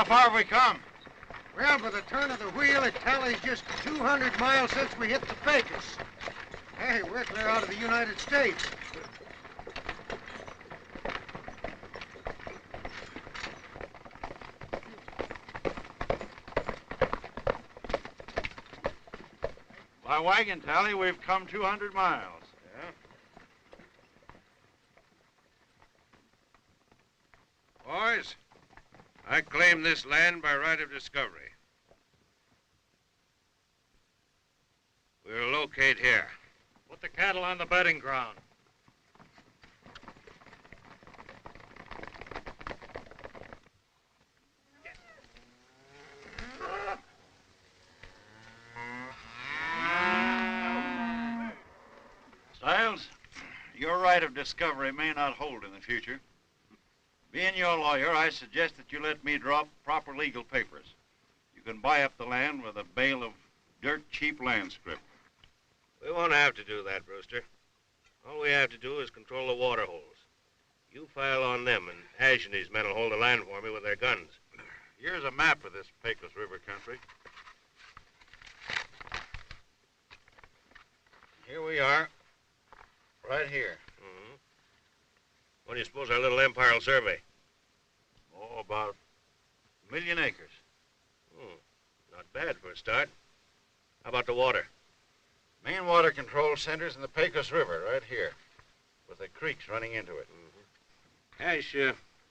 How far have we come? Well, by the turn of the wheel, it tallies just 200 miles since we hit the Pecos. Hey, we're clear out of the United States. By wagon tally, we've come 200 miles. Yeah? Boys, I claim this land by right of discovery. We'll locate here. Put the cattle on the bedding ground. Stiles, your right of discovery may not hold in the future. Being your lawyer, I suggest that you let me draw up proper legal papers. You can buy up the land with a bale of dirt cheap land scrip. We won't have to do that, Brewster. All we have to do is control the water holes. You file on them, and Ash and his men will hold the land for me with their guns. Here's a map of this Pecos River country. Here we are. Right here. Mm-hmm. What do you suppose our little empire will survey? Oh, about 1,000,000 acres. Not bad for a start. How about the water? Main water control center's in the Pecos River, right here, with the creeks running into it. Mm-hmm. Ash,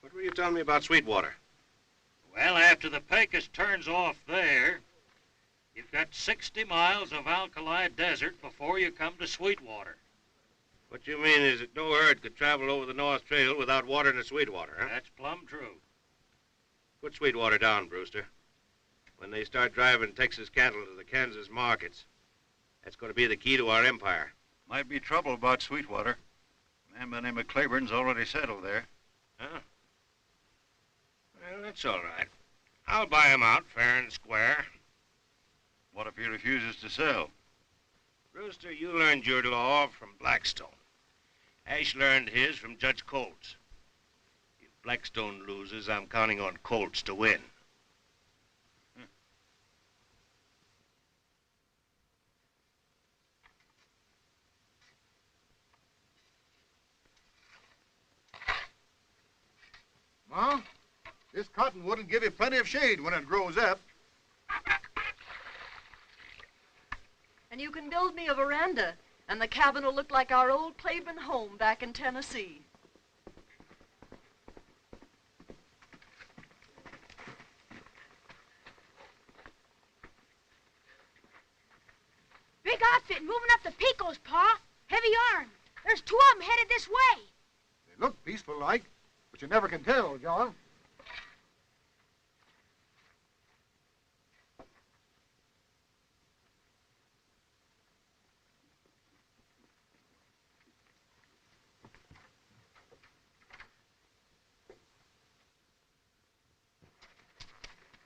what were you telling me about Sweetwater? Well, after the Pecos turns off there, you've got 60 miles of alkali desert before you come to Sweetwater. What you mean is that no herd could travel over the North Trail without water in the Sweetwater, huh? That's plumb true. Put Sweetwater down, Brewster. When they start driving Texas cattle to the Kansas markets, that's going to be the key to our empire. Might be trouble about Sweetwater. A man by the name of Claiborne's already settled there. Huh? Well, that's all right. I'll buy him out fair and square. What if he refuses to sell? Brewster, you learned your law from Blackstone. Ash learned his from Judge Colts. If Blackstone loses, I'm counting on Colts to win. Ma, this cottonwood will give you plenty of shade when it grows up. And you can build me a veranda, and the cabin will look like our old Claiborne home back in Tennessee. Big outfit moving up the Pecos, Pa. Heavy armed. There's 2 of them headed this way. They look peaceful like, but you never can tell, John.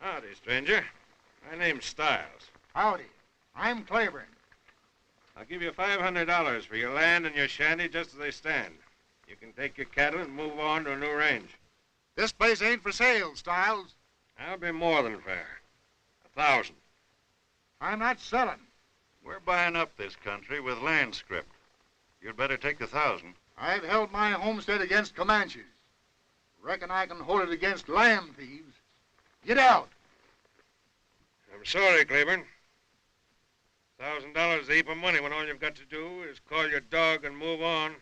Howdy, stranger. My name's Stiles. Howdy. I'm Claiborne. I'll give you $500 for your land and your shanty just as they stand. You can take your cattle and move on to a new range. This place ain't for sale, Stiles. That'll be more than fair. 1,000. I'm not selling. We're buying up this country with land scrip. You'd better take the 1,000. I've held my homestead against Comanches. Reckon I can hold it against land thieves. Get out. I'm sorry, Claiborne. $1,000 is a heap of money when all you've got to do is call your dog and move on.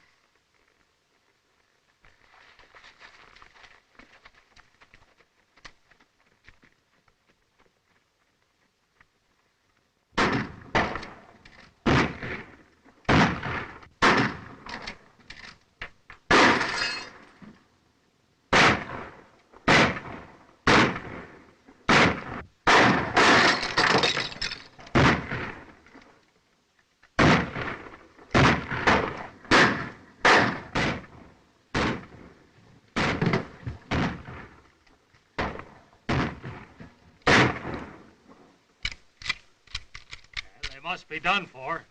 Must be done for.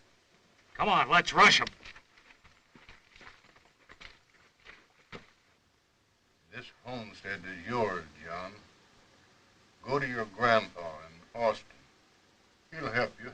Come on, let's rush them. This homestead is yours, John. Go to your grandpa in Austin. He'll help you.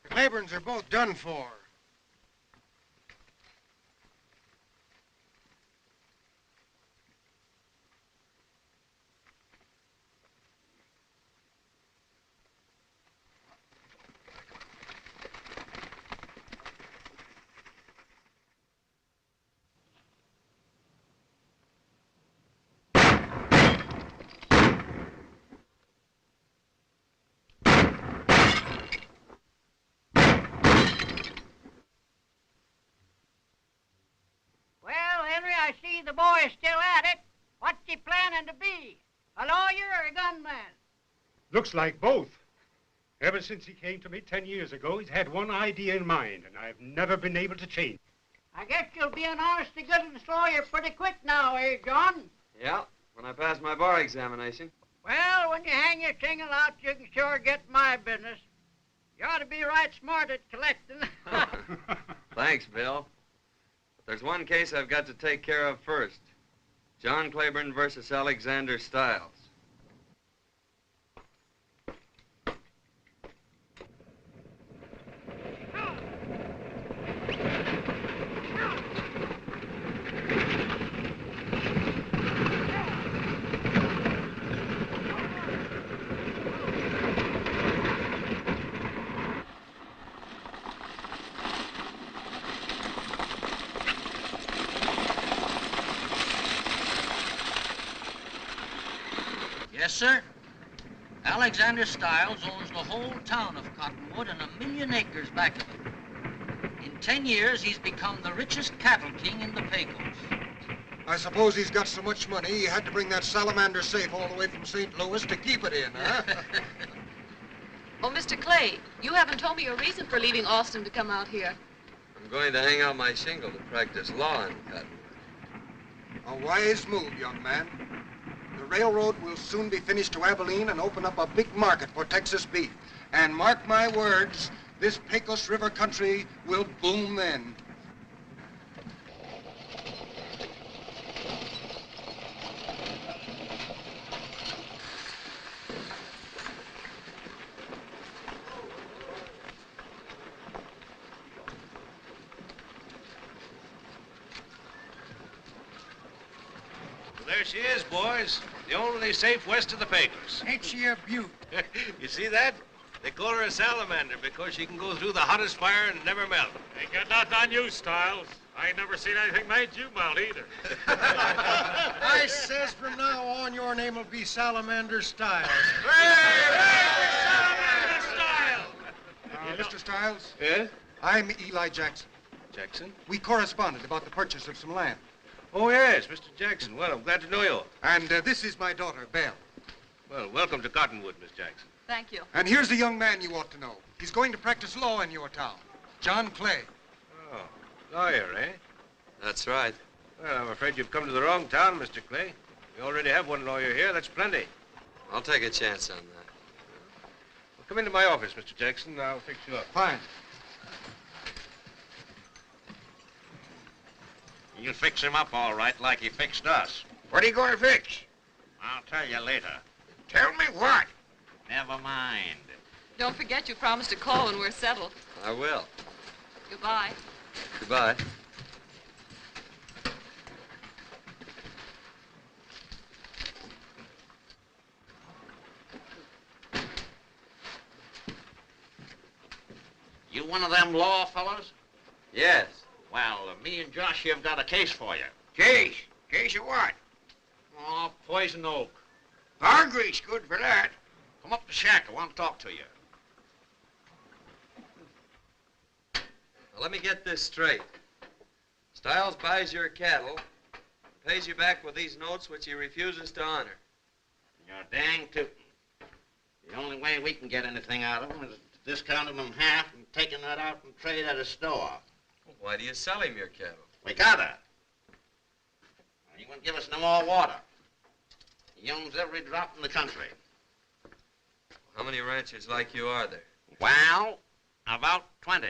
The Claibornes are both done for. Well, Henry, I see the boy is still at it. What's he planning to be? A lawyer or a gunman? Looks like both. Ever since he came to me 10 years ago, he's had one idea in mind, and I've never been able to change. I guess you'll be an honest-to-goodness lawyer pretty quick now, eh, John? Yeah, when I pass my bar examination. Well, when you hang your shingle out, you can sure get my business. You ought to be right smart at collecting. Thanks, Bill. But there's one case I've got to take care of first. John Claiborne versus Alexander Stiles. Yes, sir. Alexander Stiles owns the whole town of Cottonwood and 1,000,000 acres back of it. In 10 years, he's become the richest cattle king in the Pecos. I suppose he's got so much money he had to bring that salamander safe all the way from St. Louis to keep it in, huh? Oh, Mr. Clay, you haven't told me your reason for leaving Austin to come out here. I'm going to hang out my shingle to practice law in Cottonwood. A wise move, young man. The railroad will soon be finished to Abilene and open up a big market for Texas beef. And mark my words, this Pecos River country will boom then. There she is, boys. The only safe west of the Pecos. Ain't she a beaut? You see that? They call her a salamander because she can go through the hottest fire and never melt. Ain't got nothing on you, Stiles. I ain't never seen anything made you melt either. I says from now on your name will be Salamander Stiles. Salamander Stiles! Mr. Stiles? Yes? I'm Eli Jackson. Jackson? We corresponded about the purchase of some land. Oh, yes, Mr. Jackson. Well, I'm glad to know you. And this is my daughter, Belle. Well, welcome to Cottonwood, Miss Jackson. Thank you. And here's a young man you ought to know. He's going to practice law in your town. John Clay. Oh, lawyer, eh? That's right. Well, I'm afraid you've come to the wrong town, Mr. Clay. We already have one lawyer here. That's plenty. I'll take a chance on that. Well, come into my office, Mr. Jackson. I'll fix you up. Fine. You'll fix him up all right like he fixed us. What are you going to fix? I'll tell you later. Tell me what? Never mind. Don't forget you promised to call when we're settled. I will. Goodbye. Goodbye. You one of them law fellas? Yes. Well, me and Josh have got a case for you. Case? Case of what? Poison oak. Bar grease, good for that. Come up the shack. I want to talk to you. Now, let me get this straight. Stiles buys your cattle, pays you back with these notes which he refuses to honor. You're dang tootin'. The only way we can get anything out of him is discounting them half and taking that out and trade at a store. Well, why do you sell him your cattle? We gotta. He won't give us no more water. He owns every drop in the country. How many ranchers like you are there? Well, about 20.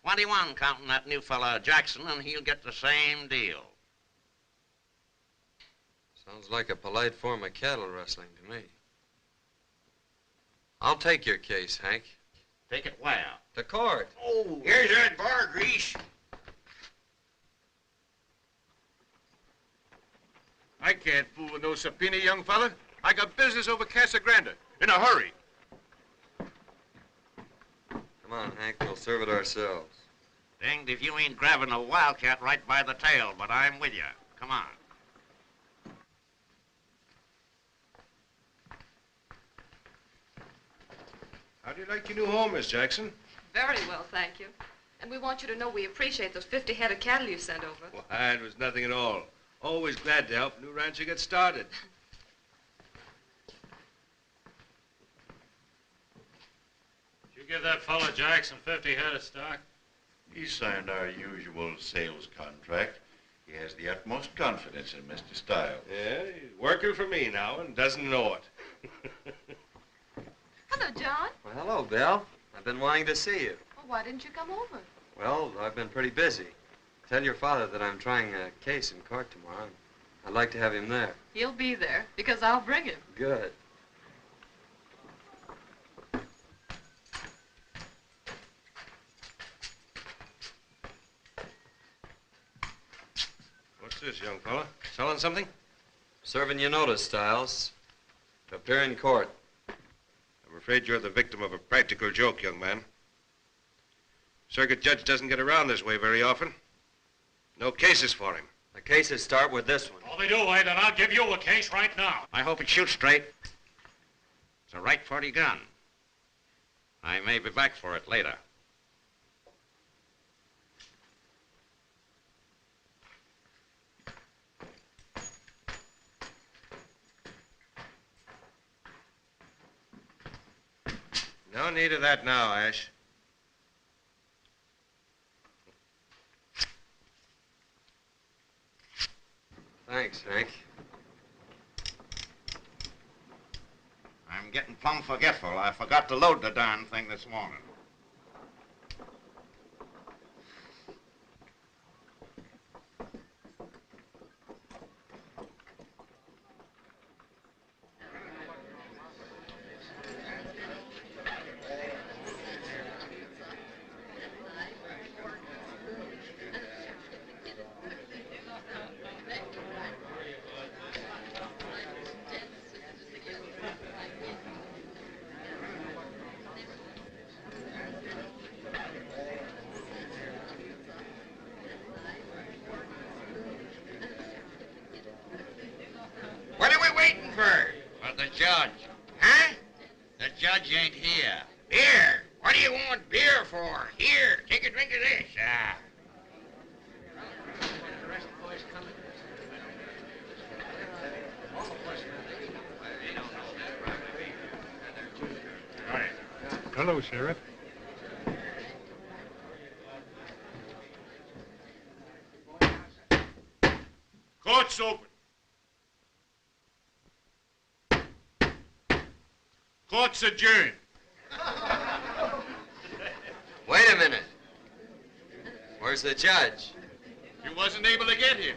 21 counting that new fella Jackson, and he'll get the same deal. Sounds like a polite form of cattle rustling to me. I'll take your case, Hank. Take it where? To court. Oh. Here's that bar grease. I can't fool with no subpoena, young fella. I got business over Casa Grande. In a hurry. Come on, Hank. We'll serve it ourselves. Danged if you ain't grabbing a wildcat right by the tail, but I'm with you. Come on. How do you like your new home, Miss Jackson? Very well, thank you. And we want you to know we appreciate those 50 head of cattle you sent over. Why, it was nothing at all. Always glad to help a new rancher get started. Did you give that fella Jackson 50 head of stock? He signed our usual sales contract. He has the utmost confidence in Mr. Stiles. Yeah, he's working for me now and doesn't know it. Hello, John. Well, hello, Bill. I've been wanting to see you. Well, why didn't you come over? Well, I've been pretty busy. Tell your father that I'm trying a case in court tomorrow. I'd like to have him there. He'll be there, because I'll bring him. Good. What's this, young fella? Selling something? Serving you notice, Stiles. To appear in court. I'm afraid you're the victim of a practical joke, young man. Circuit judge doesn't get around this way very often. No cases for him. The cases start with this one. Oh, they do, eh? Then I'll give you a case right now. I hope it shoots straight. It's a right 40 gun. I may be back for it later. No need of that now, Ash. Thanks, Hank. I'm getting plumb forgetful. I forgot to load the darn thing this morning. What are we waiting for? For the judge. Huh? The judge ain't here. Beer. What do you want beer for? Here, take a drink of this. Ah. Hello, Sheriff. Court's open. Court's adjourned. Wait a minute. Where's the judge? He wasn't able to get here.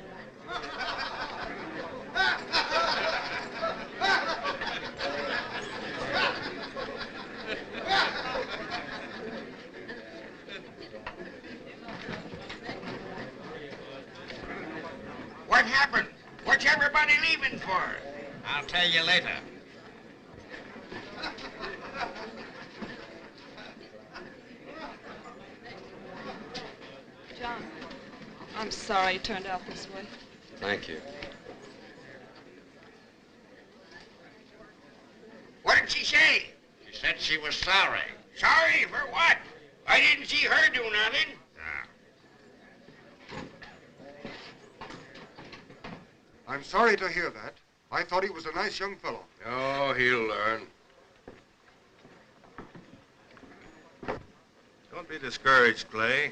What happened? What's everybody leaving for? I'll tell you later. John, I'm sorry it turned out this way. Thank you. said she was sorry. Sorry for what? I didn't see her do nothing. I'm sorry to hear that. I thought he was a nice young fellow. Oh, he'll learn. Don't be discouraged, Clay.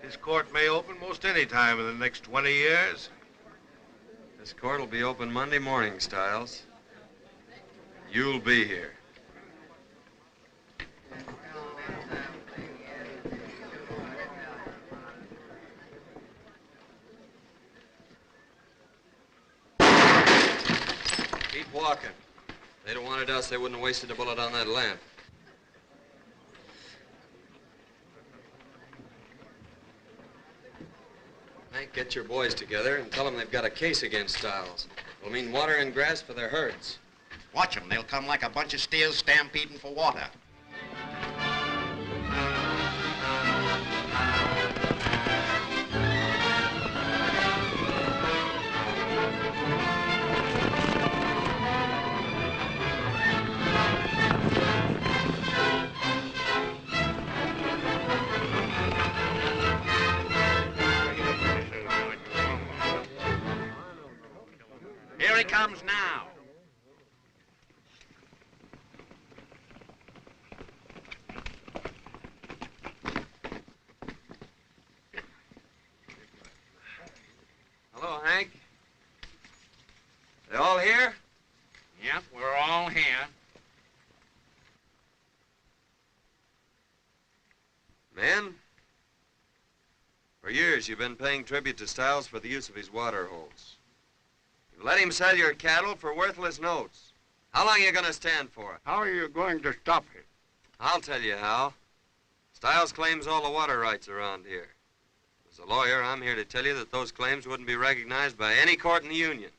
This court may open most any time in the next 20 years. This court will be open Monday morning, Stiles. You'll be here. Keep walking. If they'd have wanted us, they wouldn't have wasted a bullet on that lamp. Hank, get your boys together and tell them they've got a case against Stiles. It'll mean water and grass for their herds. Watch them. They'll come like a bunch of steers stampeding for water. Here he comes now. Hello, Hank. They all here? Yep, we're all here. Men, for years you've been paying tribute to Stiles for the use of his water holes. You let him sell your cattle for worthless notes. How long are you going to stand for it? How are you going to stop it? I'll tell you how. Stiles claims all the water rights around here. As a lawyer, I'm here to tell you that those claims wouldn't be recognized by any court in the Union.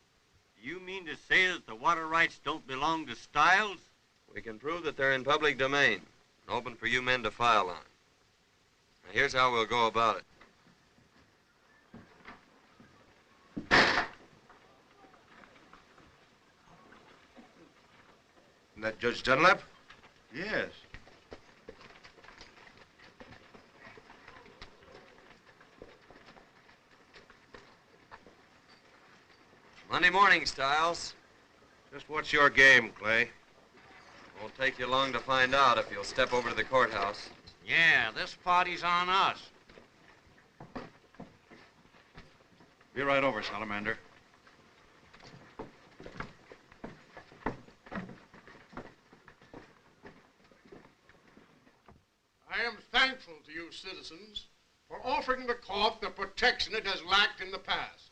You mean to say that the water rights don't belong to Stiles? We can prove that they're in public domain and open for you men to file on. Now, here's how we'll go about it. Isn't that Judge Dunlap? Yes. Monday morning, Stiles. Just what's your game, Clay? Won't take you long to find out if you'll step over to the courthouse. Yeah, this party's on us. Be right over, Salamander. I am thankful to you citizens for offering the court the protection it has lacked in the past.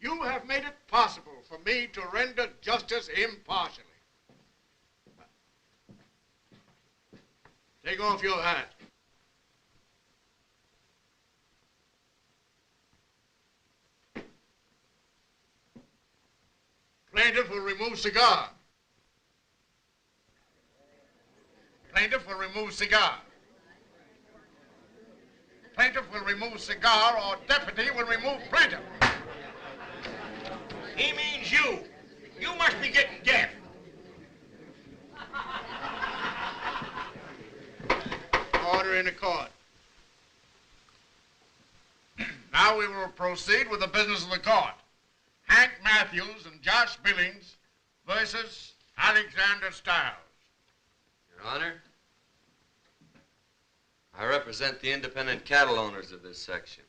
You have made it possible for me to render justice impartially. Take off your hat. Plaintiff will remove cigar. Plaintiff will remove cigar. Plaintiff will remove cigar, or deputy will remove plaintiff. He means you. You must be getting deaf. Order in the court. Now we will proceed with the business of the court. Hank Matthews and Josh Billings versus Alexander Stiles. Your Honor, I represent the independent cattle owners of this section.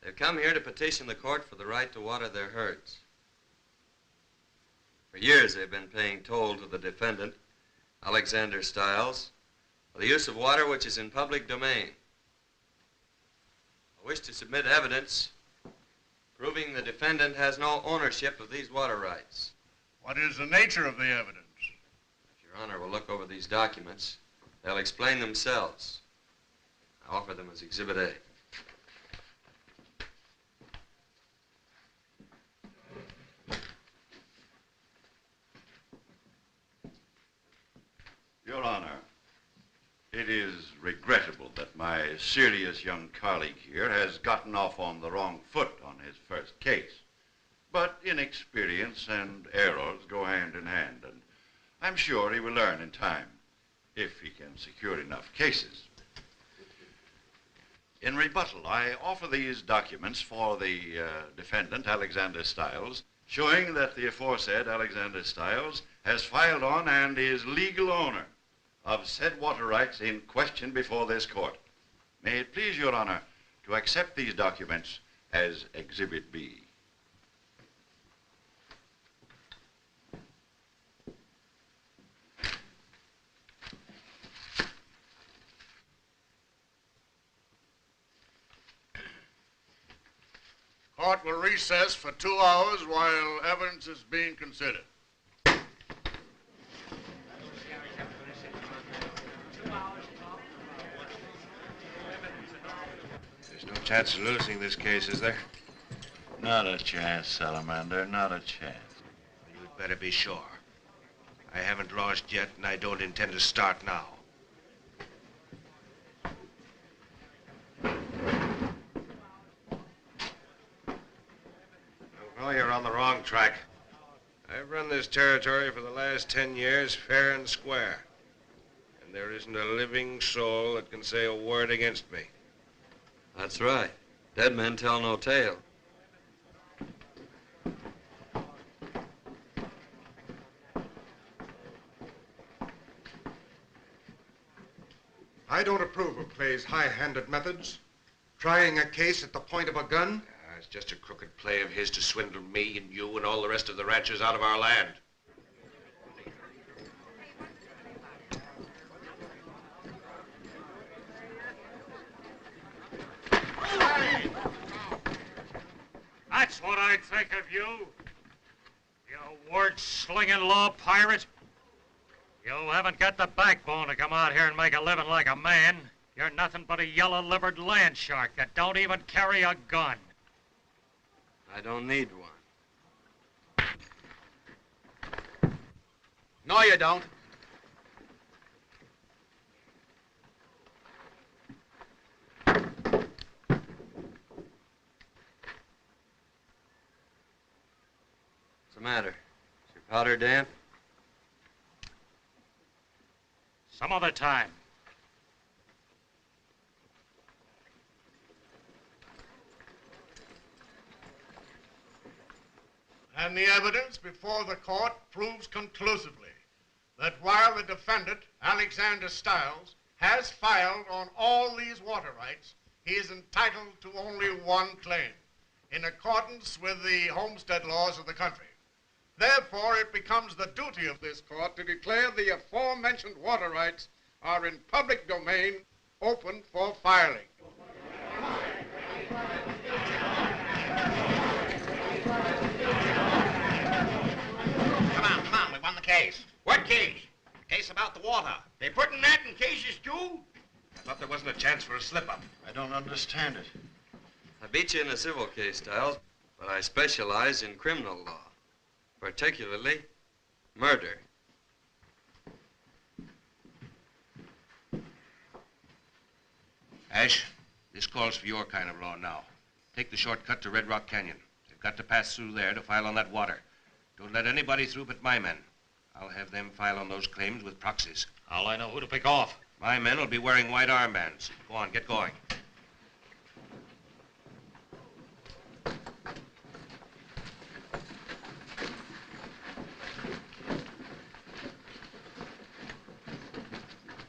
They've come here to petition the court for the right to water their herds. For years, they've been paying toll to the defendant, Alexander Stiles, for the use of water which is in public domain. I wish to submit evidence proving the defendant has no ownership of these water rights. What is the nature of the evidence? If Your Honor will look over these documents, they'll explain themselves. I offer them as Exhibit A. Your Honor, it is regrettable that my serious young colleague here has gotten off on the wrong foot on his first case. But inexperience and errors go hand in hand, and I'm sure he will learn in time. if he can secure enough cases. In rebuttal, I offer these documents for the defendant, Alexander Stiles, showing that the aforesaid Alexander Stiles has filed on and is legal owner of said water rights in question before this court. May it please your honor to accept these documents as Exhibit B. Court will recess for 2 hours while evidence is being considered. There's no chance of losing this case, is there? Not a chance, Salamander, not a chance. You'd better be sure. I haven't lost yet, and I don't intend to start now. Well, you're on the wrong track. I've run this territory for the last 10 years fair and square. And there isn't a living soul that can say a word against me. That's right. Dead men tell no tale. I don't approve of Clay's high-handed methods. Trying a case at the point of a gun. It's just a crooked play of his to swindle me and you and all the rest of the ranchers out of our land. That's what I'd think of you. You word-slinging law pirate. You haven't got the backbone to come out here and make a living like a man. You're nothing but a yellow-livered land shark that don't even carry a gun. I don't need one. No, you don't. What's the matter? Is your powder damp? Some other time. And the evidence before the court proves conclusively that while the defendant, Alexander Stiles, has filed on all these water rights, he is entitled to only one claim, in accordance with the homestead laws of the country. Therefore, it becomes the duty of this court to declare the aforementioned water rights are in public domain, open for filing. Come on, we won the case. What case? The case about the water. They putting that in cases too? I thought there wasn't a chance for a slip-up. I don't understand it. I beat you in a civil case, Stiles, but I specialize in criminal law, particularly murder. Ash, this calls for your kind of law now. Take the shortcut to Red Rock Canyon. They've got to pass through there to file on that water. Don't let anybody through but my men. I'll have them file on those claims with proxies. How'll I know who to pick off? My men will be wearing white armbands. Go on, get going.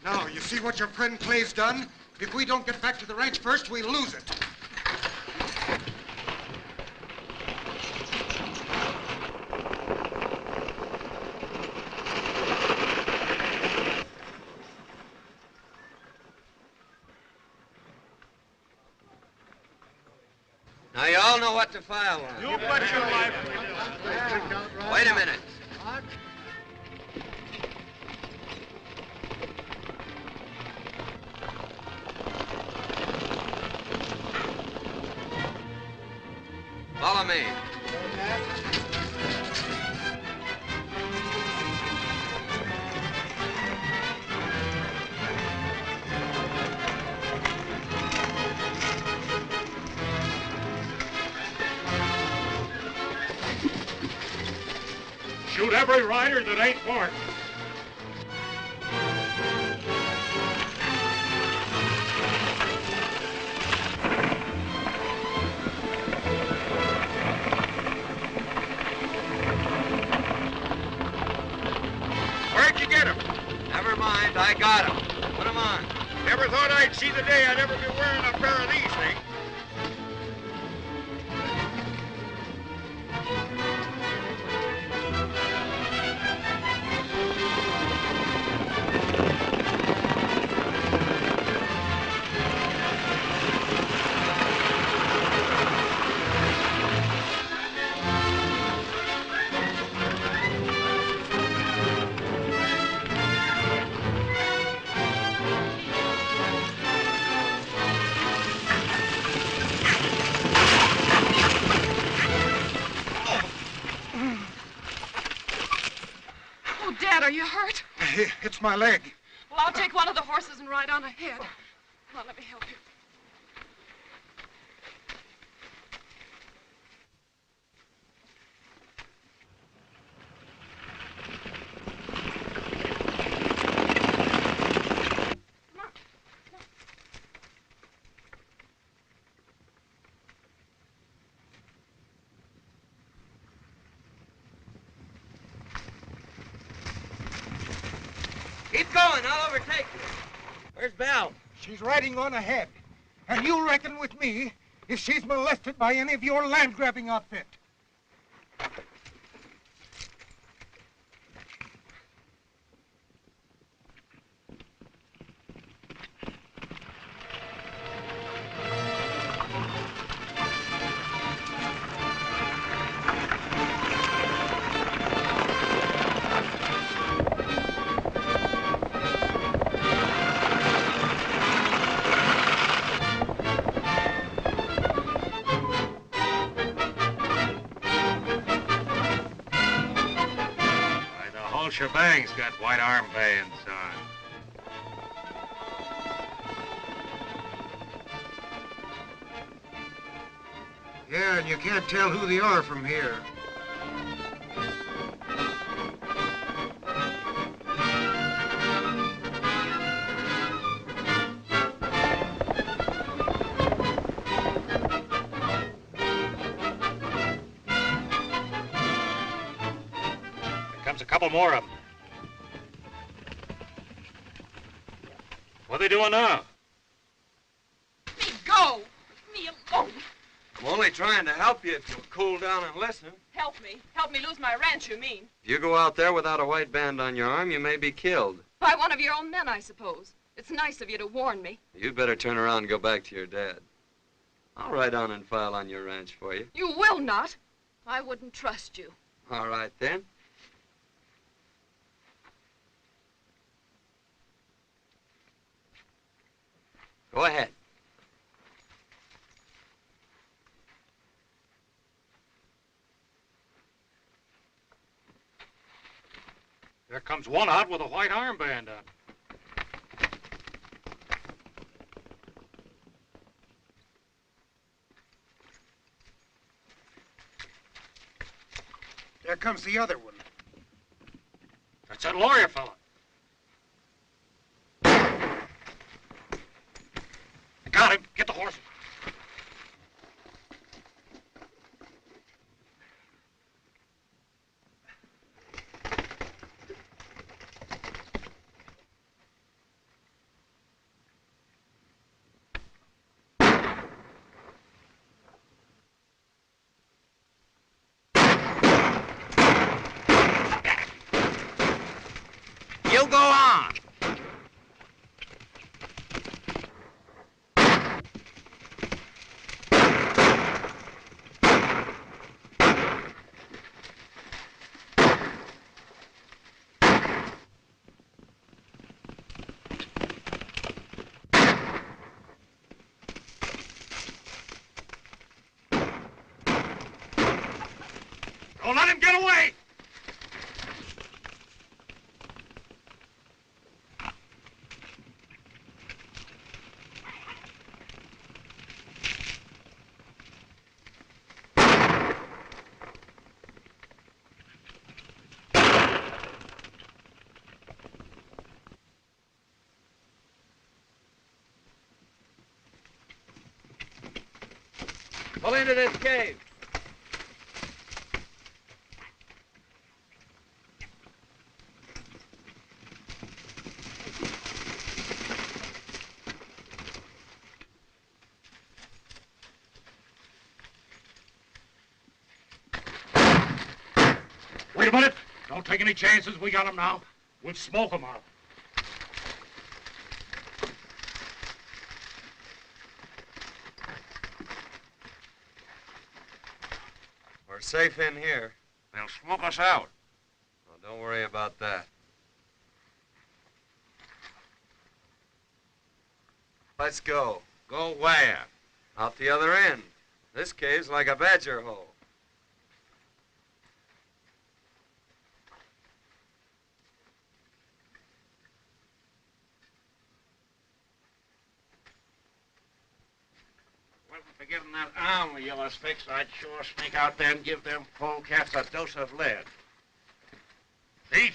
Now, you see what your friend Clay's done? If we don't get back to the ranch first, we lose it. Now, you all know what to file on. You bet your life we do. Wait a minute. Follow me. Shoot every rider that ain't marked. got him. Put him on. Never thought I'd see the day I'd ever be wearing a pair of these things. Oh, Dad, are you hurt? It's my leg. Well, I'll take one of the horses and ride on ahead. Come on, let me help you. Keep going. I'll overtake you. Where's Belle? She's riding on ahead. And you reckon with me if she's molested by any of your land-grabbing outfit. The whole shebang's got white armbands on. Yeah, and you can't tell who they are from here. Comes a couple more of them. What are they doing now? Let me go! Leave me alone! I'm only trying to help you if you'll cool down and listen. Help me. Help me lose my ranch, you mean? If you go out there without a white band on your arm, you may be killed. By one of your own men, I suppose. It's nice of you to warn me. You'd better turn around and go back to your dad. I'll ride on and file on your ranch for you. You will not. I wouldn't trust you. All right, then. Go ahead. There comes one out with a white armband on. There comes the other one. That's that lawyer fella. I got him. Get the horses. You go on. Don't let him get away! Pull into this cave. about it. Don't take any chances. We got him now. We'll smoke him out. We're safe in here. They'll smoke us out. Well, don't worry about that. Let's go. Go where? Out the other end. This cave's like a badger hole. Wasn't for getting that arm of yours fixed, I'd sure sneak out there and give them polecats a dose of lead. Pete,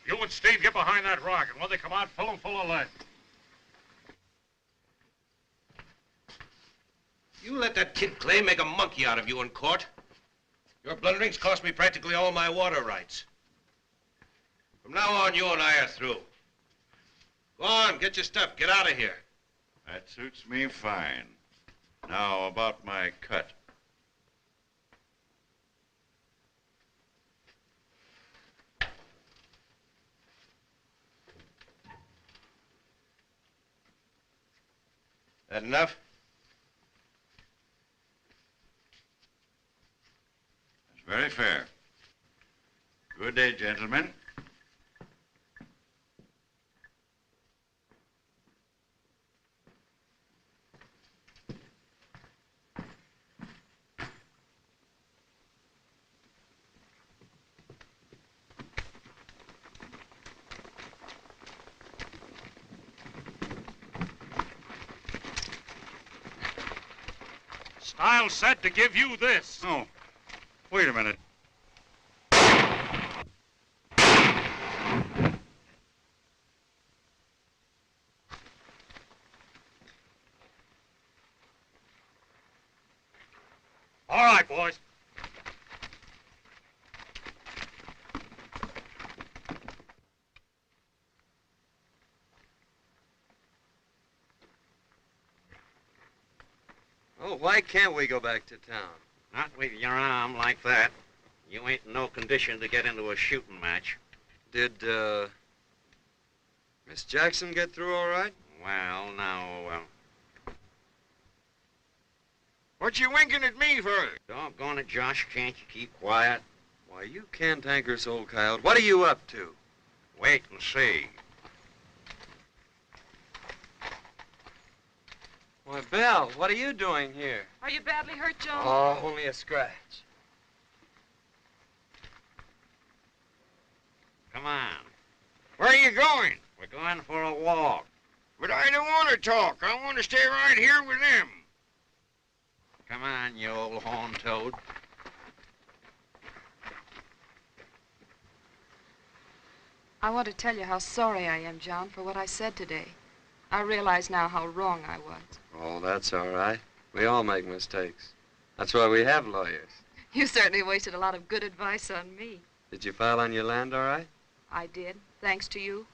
you and Steve get behind that rock, and when they come out, fill them full of lead. You let that kid Clay make a monkey out of you in court. Your blunderings cost me practically all my water rights. From now on, you and I are through. Go on, get your stuff. Get out of here. That suits me fine. Now, about my cut. That enough? That's very fair. Good day, gentlemen. Stiles said to give you this. Oh, wait a minute. All right, boys. Oh, why can't we go back to town? Not with your arm like that. You ain't in no condition to get into a shooting match. Did, Miss Jackson get through all right? Well, now, What you winking at me for? doggone it, Josh, can't you keep quiet? Why, you cantankerous old coyote. What are you up to? Wait and see. Why, Belle, what are you doing here? Are you badly hurt, Joe? Oh, only a scratch. Come on. Where are you going? We're going for a walk. But I don't want to talk. I want to stay right here with them. Come on, you old horn toad. I want to tell you how sorry I am, John, for what I said today. I realize now how wrong I was. Oh, that's all right. We all make mistakes. That's why we have lawyers. You certainly wasted a lot of good advice on me. Did you file on your land all right? I did, thanks to you.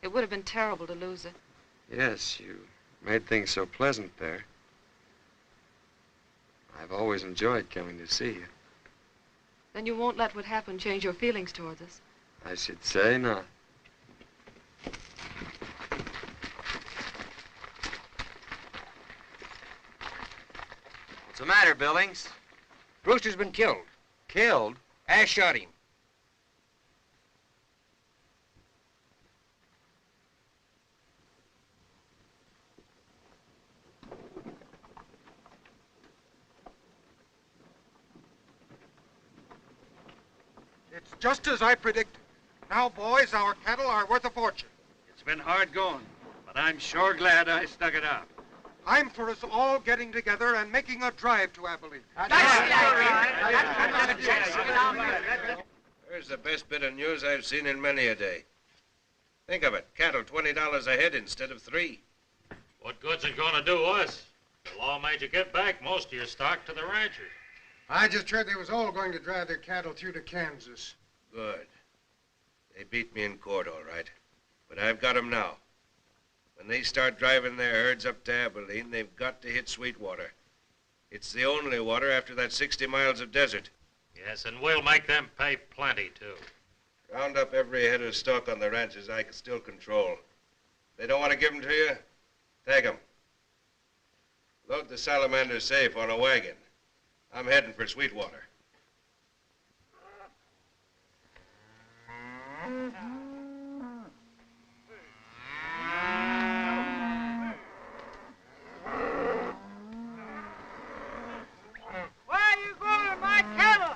It would have been terrible to lose it. Yes, you made things so pleasant there. I've always enjoyed coming to see you. Then you won't let what happened change your feelings towards us. I should say not. What's the matter, Billings? Brewster's been killed. Killed? Ash shot him. It's just as I predicted. Now, boys, our cattle are worth a fortune. It's been hard going, but I'm sure glad I stuck it out. I'm for us all getting together and making a drive to Abilene. There's the best bit of news I've seen in many a day. Think of it, cattle $20 a head instead of $3. What good's it gonna do us? The law made you get back most of your stock to the ranchers. I just heard they was all going to drive their cattle through to Kansas. Good. They beat me in court, all right. But I've got 'em now. When they start driving their herds up to Abilene, they've got to hit Sweetwater. It's the only water after that 60 miles of desert. Yes, and we'll make them pay plenty, too. Round up every head of stock on the ranches I can still control. They don't want to give them to you? Take them. Load the salamander safe on a wagon. I'm heading for Sweetwater. Where are you going with my cattle?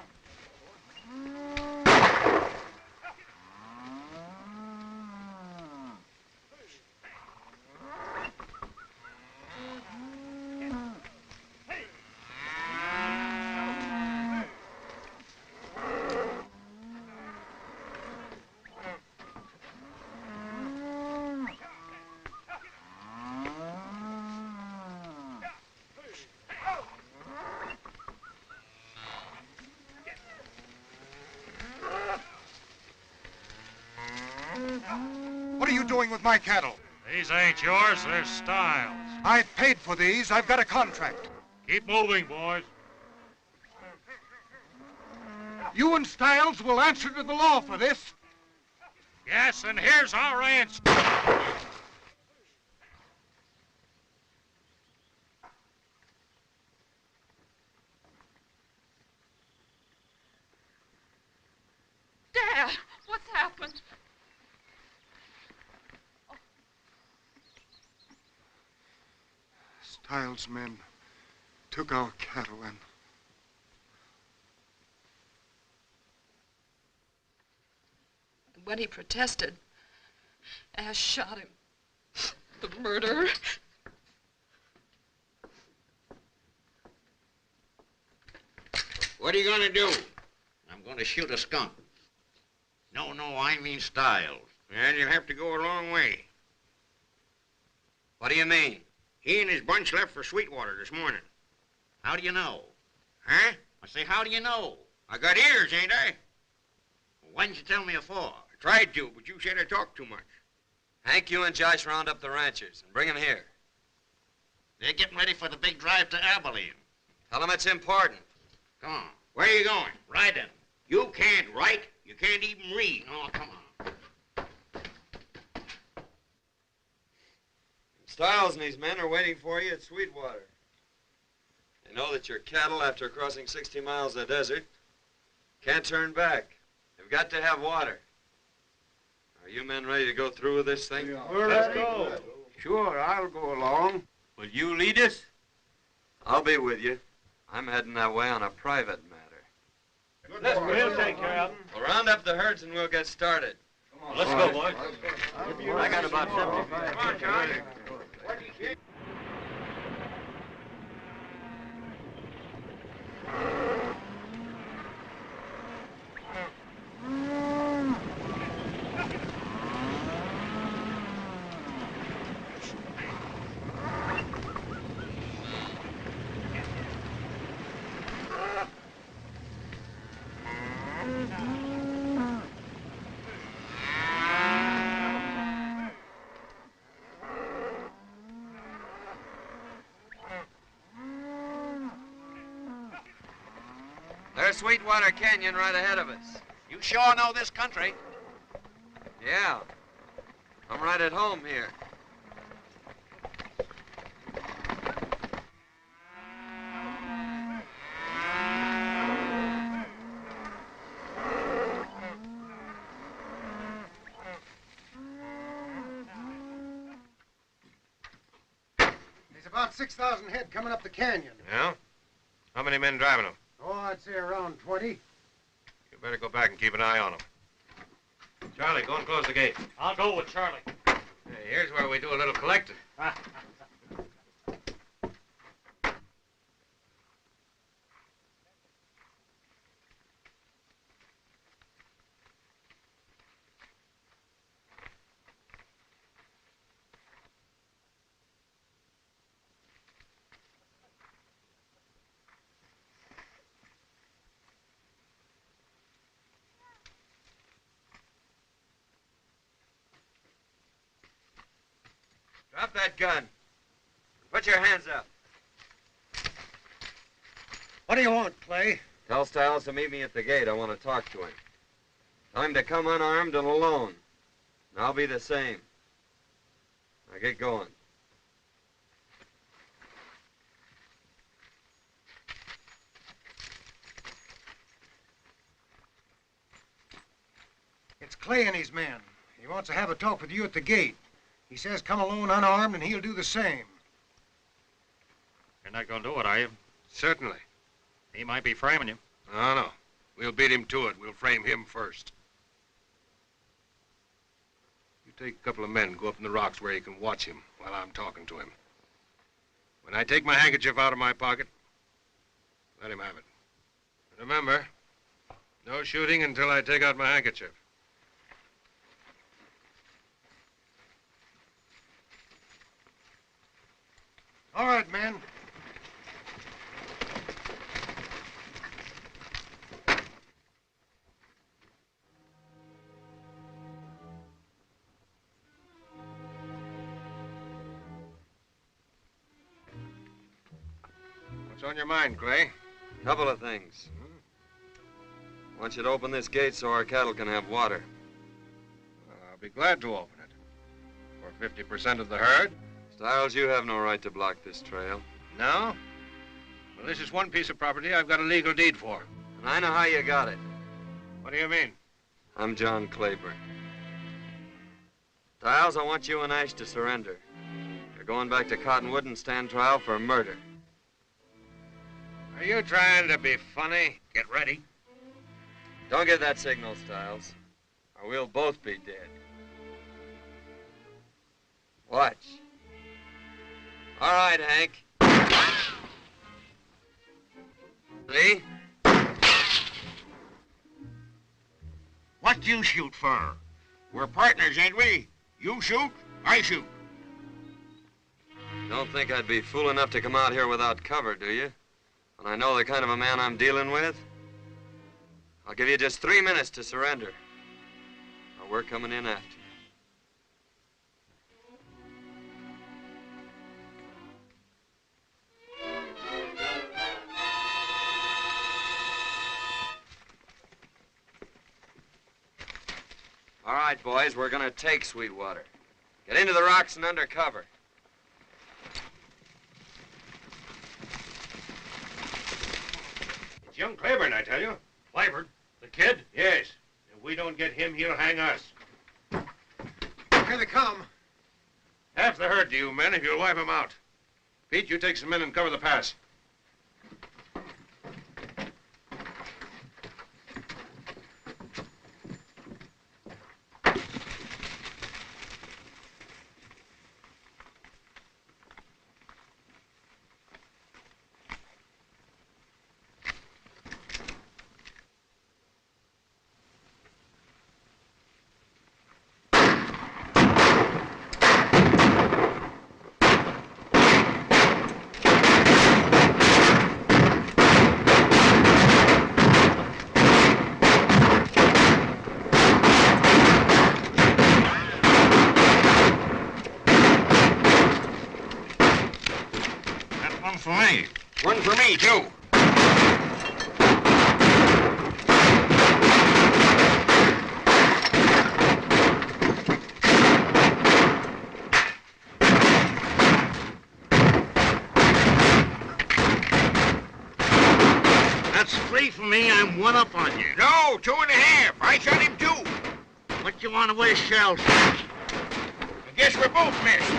What are you doing with my cattle? These ain't yours, they're Styles. I paid for these. I've got a contract. Keep moving, boys. You and Styles will answer to the law for this. Yes, and here's our answer. Dad, what's happened? Styles' men took our cattle and... When he protested, Ash shot him. The murderer. What are you going to do? I'm going to shoot a skunk. No, I mean Styles. And you'll have to go a long way. What do you mean? He and his bunch left for Sweetwater this morning. How do you know? Huh? I say, how do you know? I got ears, ain't I? Why didn't you tell me before? I tried to, but you said I talked too much. Hank, you and Josh round up the ranchers and bring them here. They're getting ready for the big drive to Abilene. Tell them it's important. Come on. Where are you going? Riding. You can't write. You can't even read. Oh, come on. Styles and these men are waiting for you at Sweetwater. They know that your cattle, after crossing 60 miles of desert, can't turn back. They've got to have water. Are you men ready to go through with this thing? Let's go. Sure, I'll go along. Will you lead us? I'll be with you. I'm heading that way on a private matter. We'll take care of them. We'll round up the herds and we'll get started. Let's go, boys. I got about 75. Come on, Johnny. There's Sweetwater Canyon right ahead of us. You sure know this country. Yeah. I'm right at home here. There's about 6,000 head coming up the canyon. Yeah? How many men driving them? Oh, I'd say around 20. You better go back and keep an eye on them. Charlie, go and close the gate. I'll go with Charlie. Hey, here's where we do a little collecting. Drop that gun. Put your hands up. What do you want, Clay? Tell Stiles to meet me at the gate. I want to talk to him. Tell him to come unarmed and alone. And I'll be the same. Now get going. It's Clay and his men. He wants to have a talk with you at the gate. He says come alone unarmed and he'll do the same. You're not going to do it, are you? Certainly. He might be framing you. No. We'll beat him to it. We'll frame him first. You take a couple of men, go up in the rocks where you can watch him while I'm talking to him. When I take my handkerchief out of my pocket, let him have it. And remember, no shooting until I take out my handkerchief. All right, men. What's on your mind, Clay? Couple of things. I want you to open this gate so our cattle can have water. I'll be glad to open it. For 50% of the herd. Stiles, you have no right to block this trail. No? Well, this is one piece of property I've got a legal deed for. And I know how you got it. What do you mean? I'm John Claiborne. Stiles, I want you and Ash to surrender. You're going back to Cottonwood and stand trial for murder. Are you trying to be funny? Get ready. Don't give that signal, Stiles, or we'll both be dead. Watch. All right, Hank. See? What you shoot for? We're partners, ain't we? You shoot, I shoot. Don't think I'd be fool enough to come out here without cover, do you? When I know the kind of a man I'm dealing with? I'll give you just 3 minutes to surrender, or we're coming in after you. All right, boys, we're gonna take Sweetwater. Get into the rocks and under cover. It's young Claiborne, I tell you. Claiborne? The kid? Yes. If we don't get him, he'll hang us. Here they come. Half the herd to you, men, if you'll wipe them out. Pete, you take some men and cover the pass. For me. One for me, too. That's 3 for me. I'm 1 up on you. No, 2 1/2. I shot him, too. What you want to waste shells for? I guess we're both missed.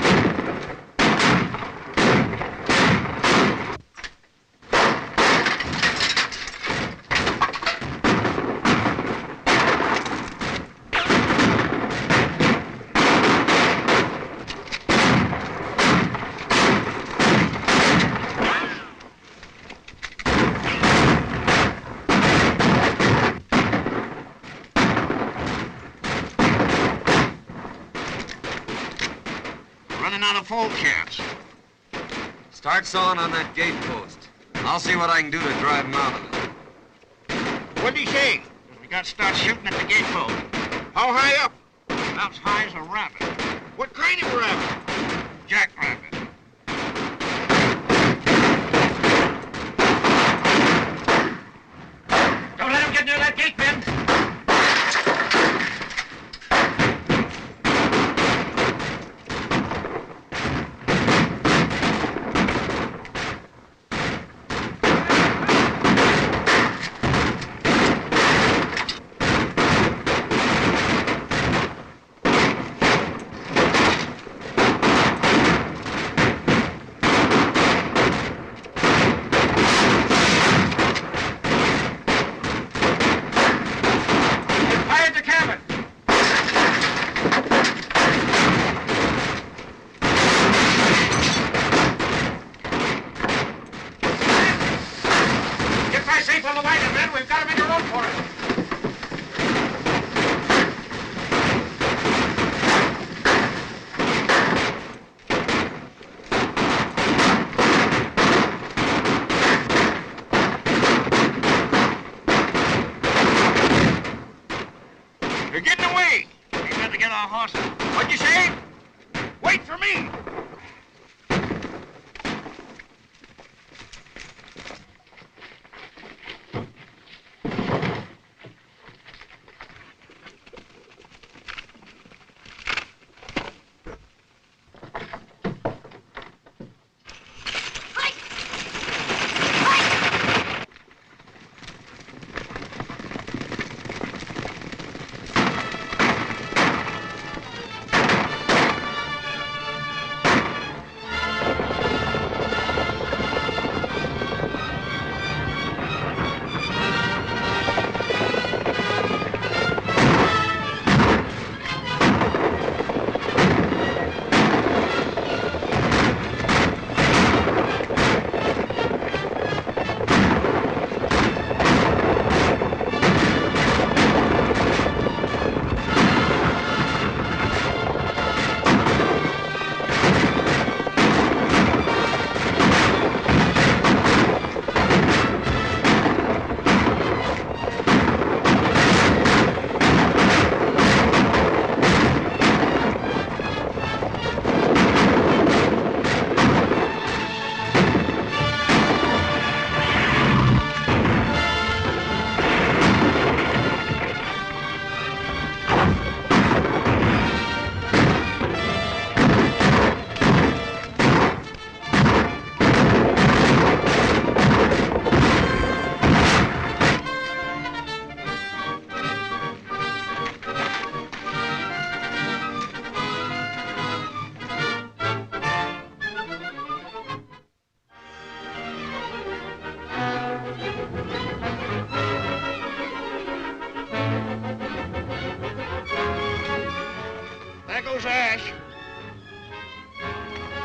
Out of full cans. Start sawing on that gate post. I'll see what I can do to drive him out of it. What'd he say? We got to start shooting at the gate post. How high up? About as high as a rabbit. What kind of rabbit? Jackrabbit.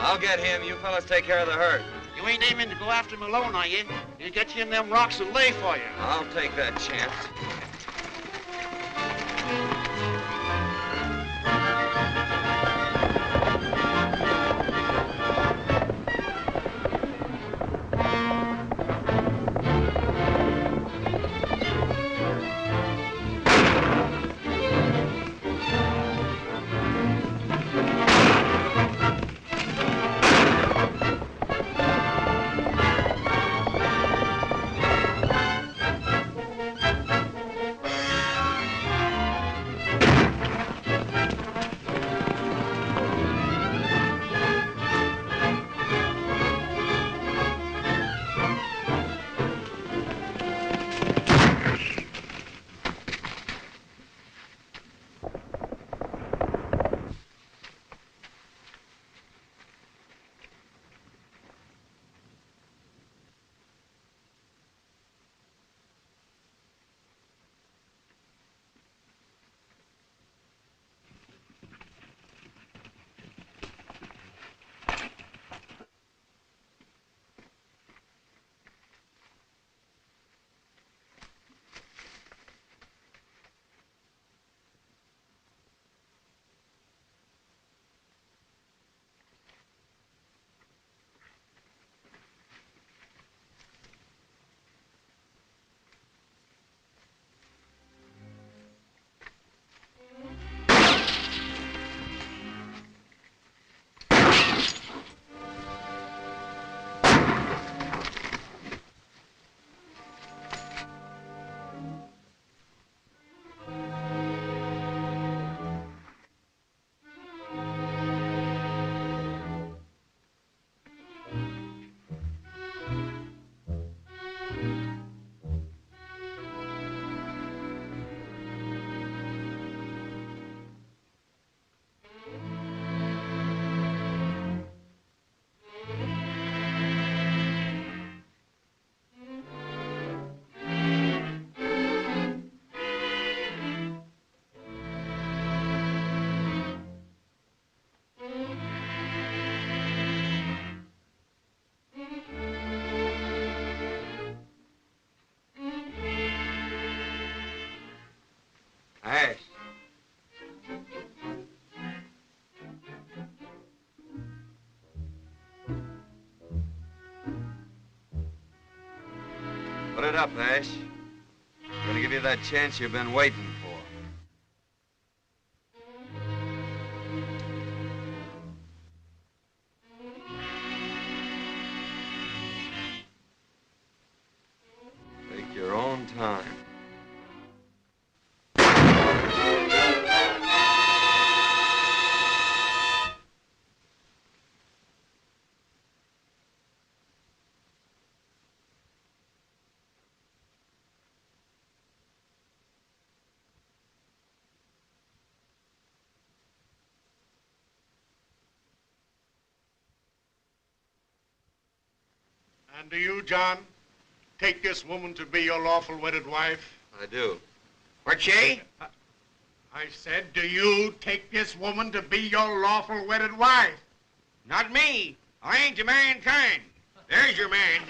I'll get him. You fellas take care of the herd. You ain't aiming to go after him alone, are you? He'll get you in them rocks and lay for you. I'll take that chance. Ash. Put it up, Ash. I'm gonna give you that chance you've been waiting for. Take your own time. And do you, John, take this woman to be your lawful wedded wife? I do. What's she? I said, do you take this woman to be your lawful wedded wife? Not me. I ain't your mankind. There's your man.